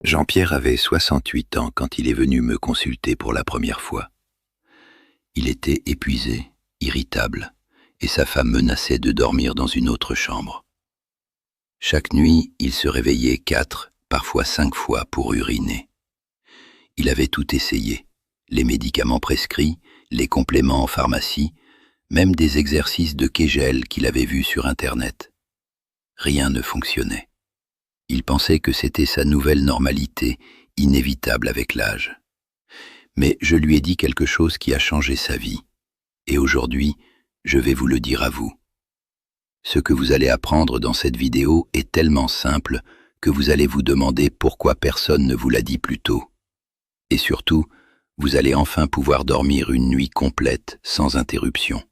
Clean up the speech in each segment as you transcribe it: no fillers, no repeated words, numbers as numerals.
Jean-Pierre avait 68 ans quand il est venu me consulter pour la première fois. Il était épuisé, irritable, et sa femme menaçait de dormir dans une autre chambre. Chaque nuit, il se réveillait 4, parfois 5 fois pour uriner. Il avait tout essayé, les médicaments prescrits, les compléments en pharmacie, même des exercices de Kegel qu'il avait vus sur Internet. Rien ne fonctionnait. Il pensait que c'était sa nouvelle normalité, inévitable avec l'âge. Mais je lui ai dit quelque chose qui a changé sa vie. Et aujourd'hui, je vais vous le dire à vous. Ce que vous allez apprendre dans cette vidéo est tellement simple que vous allez vous demander pourquoi personne ne vous l'a dit plus tôt. Et surtout, vous allez enfin pouvoir dormir une nuit complète sans interruption.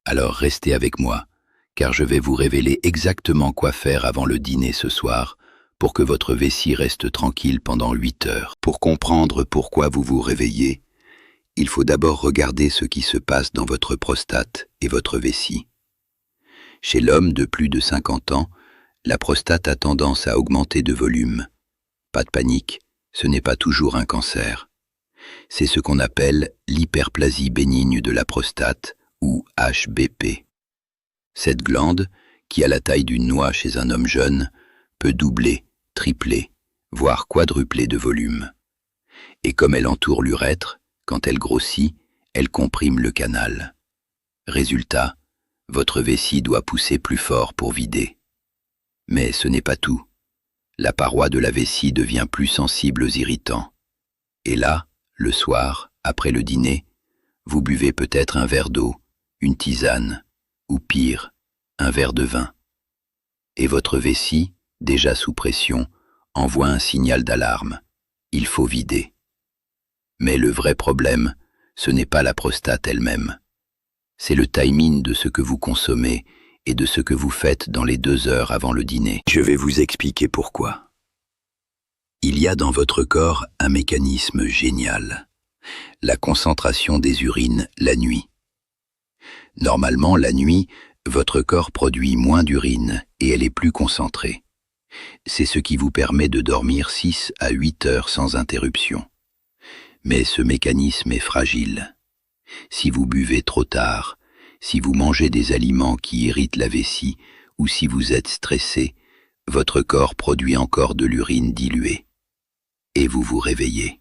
Alors restez avec moi, car je vais vous révéler exactement quoi faire avant le dîner ce soir pour que votre vessie reste tranquille pendant 8 heures. Pour comprendre pourquoi vous vous réveillez, il faut d'abord regarder ce qui se passe dans votre prostate et votre vessie. Chez l'homme de plus de 50 ans, la prostate a tendance à augmenter de volume. Pas de panique, ce n'est pas toujours un cancer. C'est ce qu'on appelle l'hyperplasie bénigne de la prostate, ou HBP. Cette glande, qui a la taille d'une noix chez un homme jeune, peut doubler, tripler, voire quadrupler de volume. Et comme elle entoure l'urètre, quand elle grossit, elle comprime le canal. Résultat, votre vessie doit pousser plus fort pour vider. Mais ce n'est pas tout. La paroi de la vessie devient plus sensible aux irritants. Et là, le soir, après le dîner, vous buvez peut-être un verre d'eau, une tisane, ou pire, un verre de vin. Et votre vessie, déjà sous pression, envoie un signal d'alarme. Il faut vider. Mais le vrai problème, ce n'est pas la prostate elle-même. C'est le timing de ce que vous consommez et de ce que vous faites dans les 2 heures avant le dîner. Je vais vous expliquer pourquoi. Il y a dans votre corps un mécanisme génial. La concentration des urines la nuit. Normalement, la nuit, votre corps produit moins d'urine et elle est plus concentrée. C'est ce qui vous permet de dormir 6 à 8 heures sans interruption. Mais ce mécanisme est fragile. Si vous buvez trop tard, si vous mangez des aliments qui irritent la vessie ou si vous êtes stressé, votre corps produit encore de l'urine diluée. Et vous vous réveillez.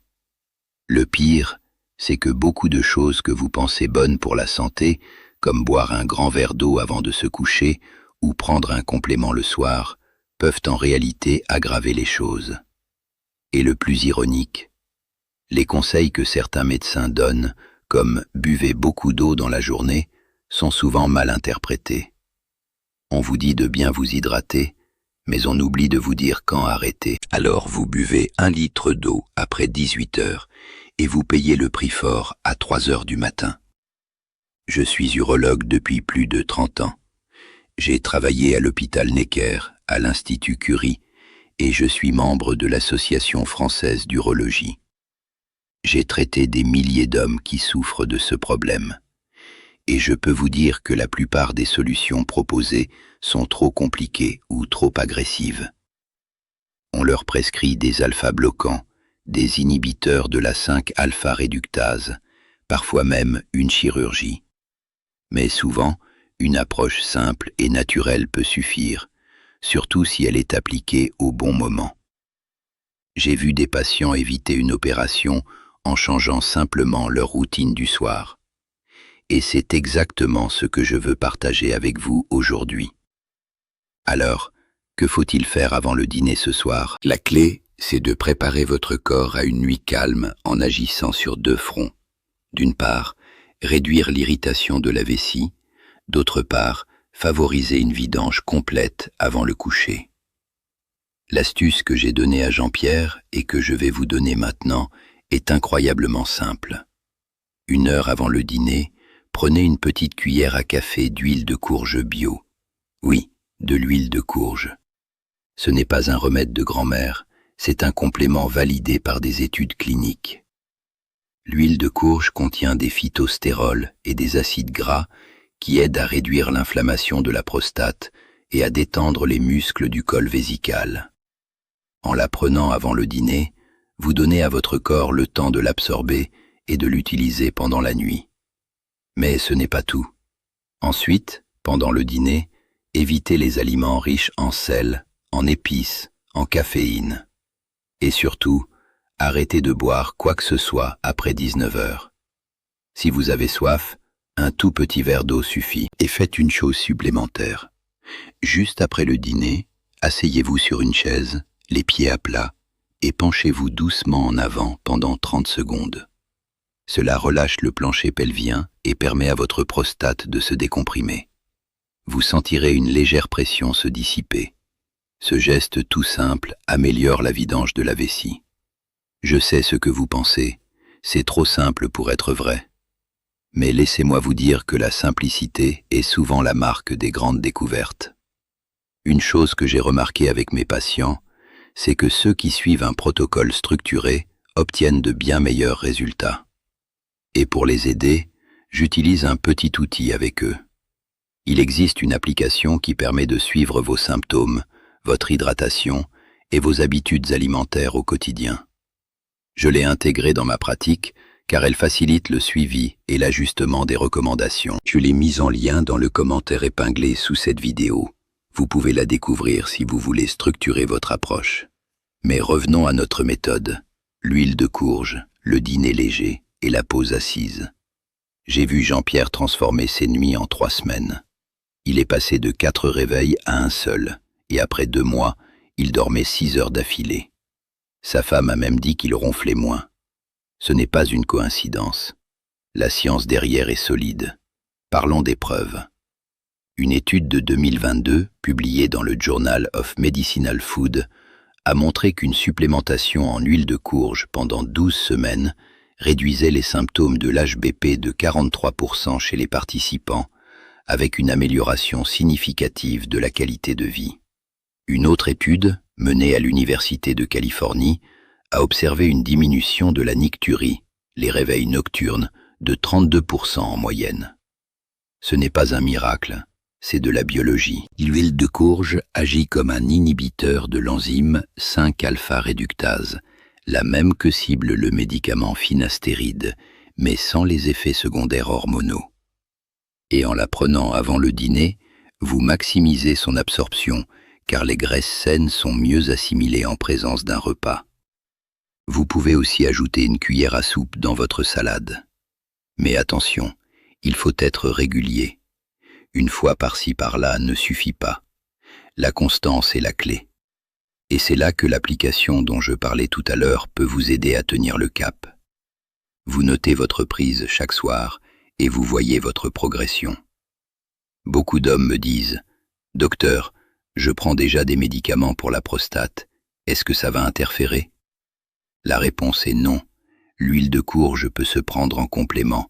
Le pire, c'est que beaucoup de choses que vous pensez bonnes pour la santé, comme boire un grand verre d'eau avant de se coucher ou prendre un complément le soir, peuvent en réalité aggraver les choses. Et le plus ironique, les conseils que certains médecins donnent, comme « buvez beaucoup d'eau dans la journée », sont souvent mal interprétés. On vous dit de bien vous hydrater, mais on oublie de vous dire quand arrêter. Alors vous buvez 1 litre d'eau après 18 heures et vous payez le prix fort à 3 heures du matin. Je suis urologue depuis plus de 30 ans. J'ai travaillé à l'hôpital Necker, à l'Institut Curie, et je suis membre de l'Association française d'urologie. J'ai traité des milliers d'hommes qui souffrent de ce problème. Et je peux vous dire que la plupart des solutions proposées sont trop compliquées ou trop agressives. On leur prescrit des alpha-bloquants, des inhibiteurs de la 5-alpha-réductase, parfois même une chirurgie. Mais souvent, une approche simple et naturelle peut suffire, surtout si elle est appliquée au bon moment. J'ai vu des patients éviter une opération en changeant simplement leur routine du soir. Et c'est exactement ce que je veux partager avec vous aujourd'hui. Alors, que faut-il faire avant le dîner ce soir? La clé, c'est de préparer votre corps à une nuit calme en agissant sur 2 fronts. D'une part, réduire l'irritation de la vessie, d'autre part, favoriser une vidange complète avant le coucher. L'astuce que j'ai donnée à Jean-Pierre et que je vais vous donner maintenant est incroyablement simple. 1 heure avant le dîner, prenez une petite cuillère à café d'huile de courge bio. Oui, de l'huile de courge. Ce n'est pas un remède de grand-mère, c'est un complément validé par des études cliniques. L'huile de courge contient des phytostérols et des acides gras qui aident à réduire l'inflammation de la prostate et à détendre les muscles du col vésical. En la prenant avant le dîner, vous donnez à votre corps le temps de l'absorber et de l'utiliser pendant la nuit. Mais ce n'est pas tout. Ensuite, pendant le dîner, évitez les aliments riches en sel, en épices, en caféine. Et surtout, arrêtez de boire quoi que ce soit après 19 heures. Si vous avez soif, un tout petit verre d'eau suffit. Et faites une chose supplémentaire. Juste après le dîner, asseyez-vous sur une chaise, les pieds à plat, et penchez-vous doucement en avant pendant 30 secondes. Cela relâche le plancher pelvien et permet à votre prostate de se décomprimer. Vous sentirez une légère pression se dissiper. Ce geste tout simple améliore la vidange de la vessie. Je sais ce que vous pensez, c'est trop simple pour être vrai. Mais laissez-moi vous dire que la simplicité est souvent la marque des grandes découvertes. Une chose que j'ai remarquée avec mes patients, c'est que ceux qui suivent un protocole structuré obtiennent de bien meilleurs résultats. Et pour les aider, j'utilise un petit outil avec eux. Il existe une application qui permet de suivre vos symptômes, votre hydratation et vos habitudes alimentaires au quotidien. Je l'ai intégrée dans ma pratique car elle facilite le suivi et l'ajustement des recommandations. Je l'ai mise en lien dans le commentaire épinglé sous cette vidéo. Vous pouvez la découvrir si vous voulez structurer votre approche. Mais revenons à notre méthode. L'huile de courge, le dîner léger et la pause assise. J'ai vu Jean-Pierre transformer ses nuits en 3 semaines. Il est passé de 4 réveils à un seul, et après 2 mois, il dormait 6 heures d'affilée. Sa femme a même dit qu'il ronflait moins. Ce n'est pas une coïncidence. La science derrière est solide. Parlons des preuves. Une étude de 2022, publiée dans le Journal of Medicinal Food, a montré qu'une supplémentation en huile de courge pendant 12 semaines réduisait les symptômes de l'HBP de 43% chez les participants, avec une amélioration significative de la qualité de vie. Une autre étude, menée à l'Université de Californie, a observé une diminution de la nicturie, les réveils nocturnes, de 32% en moyenne. Ce n'est pas un miracle, c'est de la biologie. L'huile de courge agit comme un inhibiteur de l'enzyme 5-alpha-réductase, la même que cible le médicament finastéride, mais sans les effets secondaires hormonaux. Et en la prenant avant le dîner, vous maximisez son absorption, car les graisses saines sont mieux assimilées en présence d'un repas. Vous pouvez aussi ajouter une cuillère à soupe dans votre salade. Mais attention, il faut être régulier. Une fois par-ci par-là ne suffit pas. La constance est la clé. Et c'est là que l'application dont je parlais tout à l'heure peut vous aider à tenir le cap. Vous notez votre prise chaque soir et vous voyez votre progression. Beaucoup d'hommes me disent « Docteur, je prends déjà des médicaments pour la prostate, est-ce que ça va interférer ?» La réponse est non. L'huile de courge peut se prendre en complément,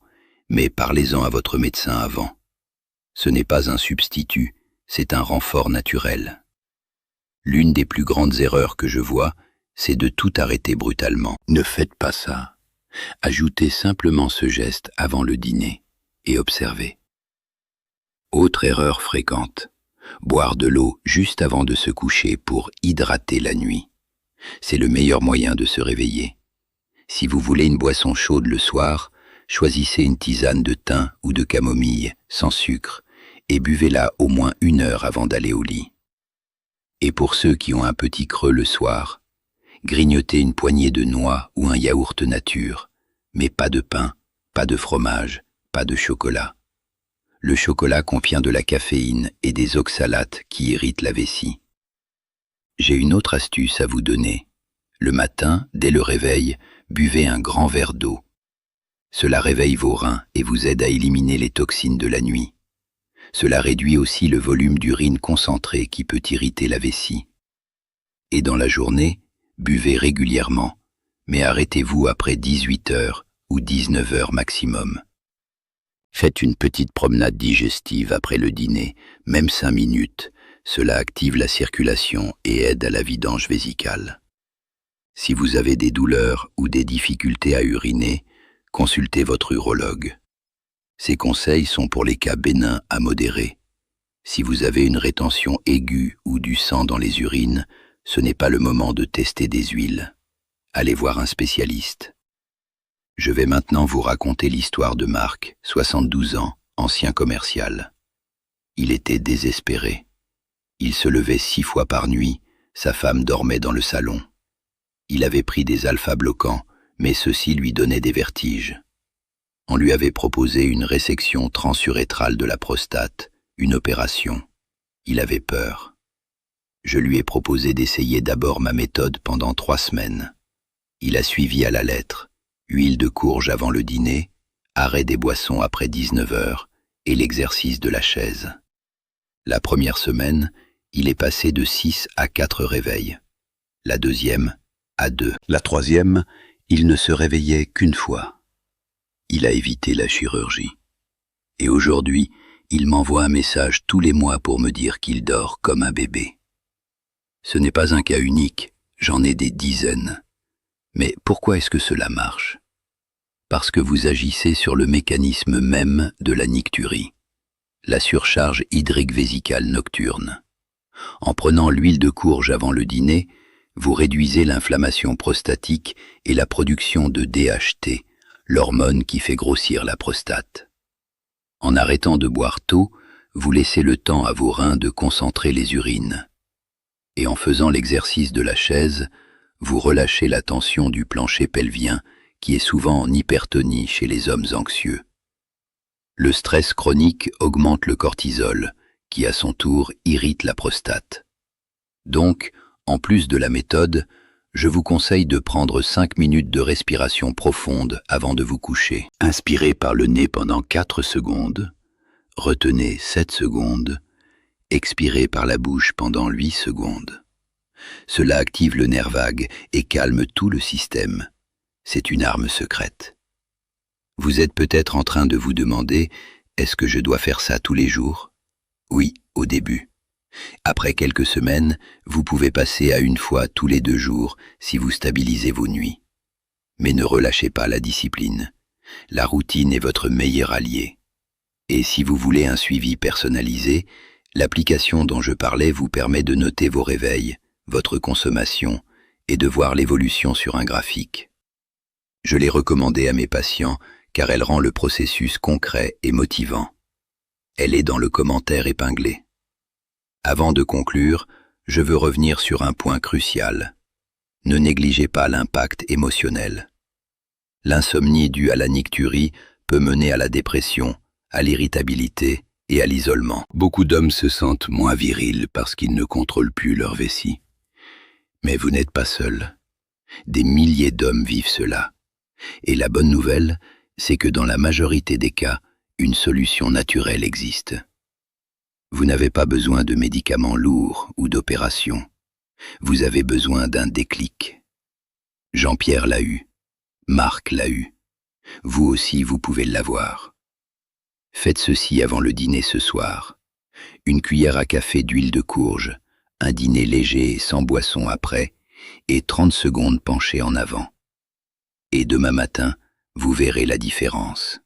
mais parlez-en à votre médecin avant. Ce n'est pas un substitut, c'est un renfort naturel. L'une des plus grandes erreurs que je vois, c'est de tout arrêter brutalement. Ne faites pas ça. Ajoutez simplement ce geste avant le dîner et observez. Autre erreur fréquente, boire de l'eau juste avant de se coucher pour hydrater la nuit. C'est le meilleur moyen de se réveiller. Si vous voulez une boisson chaude le soir, choisissez une tisane de thym ou de camomille, sans sucre, et buvez-la au moins 1 heure avant d'aller au lit. Et pour ceux qui ont un petit creux le soir, grignotez une poignée de noix ou un yaourt nature, mais pas de pain, pas de fromage, pas de chocolat. Le chocolat contient de la caféine et des oxalates qui irritent la vessie. J'ai une autre astuce à vous donner. Le matin, dès le réveil, buvez un grand verre d'eau. Cela réveille vos reins et vous aide à éliminer les toxines de la nuit. Cela réduit aussi le volume d'urine concentré qui peut irriter la vessie. Et dans la journée, buvez régulièrement, mais arrêtez-vous après 18 heures ou 19 heures maximum. Faites une petite promenade digestive après le dîner, même 5 minutes. Cela active la circulation et aide à la vidange vésicale. Si vous avez des douleurs ou des difficultés à uriner, consultez votre urologue. Ces conseils sont pour les cas bénins à modérés. Si vous avez une rétention aiguë ou du sang dans les urines, Ce n'est pas le moment de tester des huiles. Allez voir un spécialiste. Je vais maintenant vous raconter l'histoire de Marc, 72 ans, ancien commercial. Il était désespéré. Il se levait 6 fois par nuit, sa femme dormait dans le salon. Il avait pris des alpha-bloquants, mais ceux-ci lui donnaient des vertiges. On lui avait proposé une résection transurétrale de la prostate, une opération. Il avait peur. Je lui ai proposé d'essayer d'abord ma méthode pendant 3 semaines. Il a suivi à la lettre. Huile de courge avant le dîner, arrêt des boissons après 19 heures et l'exercice de la chaise. La première semaine, il est passé de 6 à 4 réveils. La deuxième, à 2. La troisième, il ne se réveillait qu'une fois. Il a évité la chirurgie. Et aujourd'hui, il m'envoie un message tous les mois pour me dire qu'il dort comme un bébé. Ce n'est pas un cas unique, j'en ai des dizaines. Mais pourquoi est-ce que cela marche? Parce que vous agissez sur le mécanisme même de la nicturie, la surcharge hydrique vésicale nocturne. En prenant l'huile de courge avant le dîner, vous réduisez l'inflammation prostatique et la production de DHT, l'hormone qui fait grossir la prostate. En arrêtant de boire tôt, vous laissez le temps à vos reins de concentrer les urines. Et en faisant l'exercice de la chaise, vous relâchez la tension du plancher pelvien qui est souvent en hypertonie chez les hommes anxieux. Le stress chronique augmente le cortisol, qui à son tour irrite la prostate. Donc, en plus de la méthode, je vous conseille de prendre 5 minutes de respiration profonde avant de vous coucher. Inspirez par le nez pendant 4 secondes, retenez 7 secondes, expirez par la bouche pendant 8 secondes. Cela active le nerf vague et calme tout le système. C'est une arme secrète. Vous êtes peut-être en train de vous demander, est-ce que je dois faire ça tous les jours? Oui, au début. Après quelques semaines, vous pouvez passer à 1 fois tous les 2 jours si vous stabilisez vos nuits. Mais ne relâchez pas la discipline. La routine est votre meilleur allié. Et si vous voulez un suivi personnalisé, l'application dont je parlais vous permet de noter vos réveils, votre consommation et de voir l'évolution sur un graphique. Je l'ai recommandée à mes patients car elle rend le processus concret et motivant. Elle est dans le commentaire épinglé. Avant de conclure, je veux revenir sur un point crucial. Ne négligez pas l'impact émotionnel. L'insomnie due à la nicturie peut mener à la dépression, à l'irritabilité et à l'isolement. Beaucoup d'hommes se sentent moins virils parce qu'ils ne contrôlent plus leur vessie. Mais vous n'êtes pas seul. Des milliers d'hommes vivent cela. Et la bonne nouvelle, c'est que dans la majorité des cas, une solution naturelle existe. Vous n'avez pas besoin de médicaments lourds ou d'opérations. Vous avez besoin d'un déclic. Jean-Pierre l'a eu. Marc l'a eu. Vous aussi, vous pouvez l'avoir. Faites ceci avant le dîner ce soir. 1 cuillère à café d'huile de courge, un dîner léger et sans boisson après, et 30 secondes penchées en avant. Et demain matin, vous verrez la différence.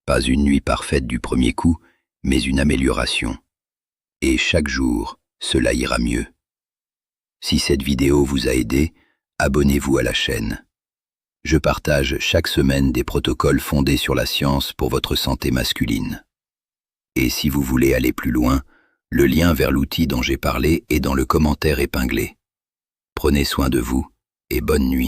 Pas une nuit parfaite du premier coup, mais une amélioration. Et chaque jour, cela ira mieux. Si cette vidéo vous a aidé, abonnez-vous à la chaîne. Je partage chaque semaine des protocoles fondés sur la science pour votre santé masculine. Et si vous voulez aller plus loin, le lien vers l'outil dont j'ai parlé est dans le commentaire épinglé. Prenez soin de vous et bonne nuit.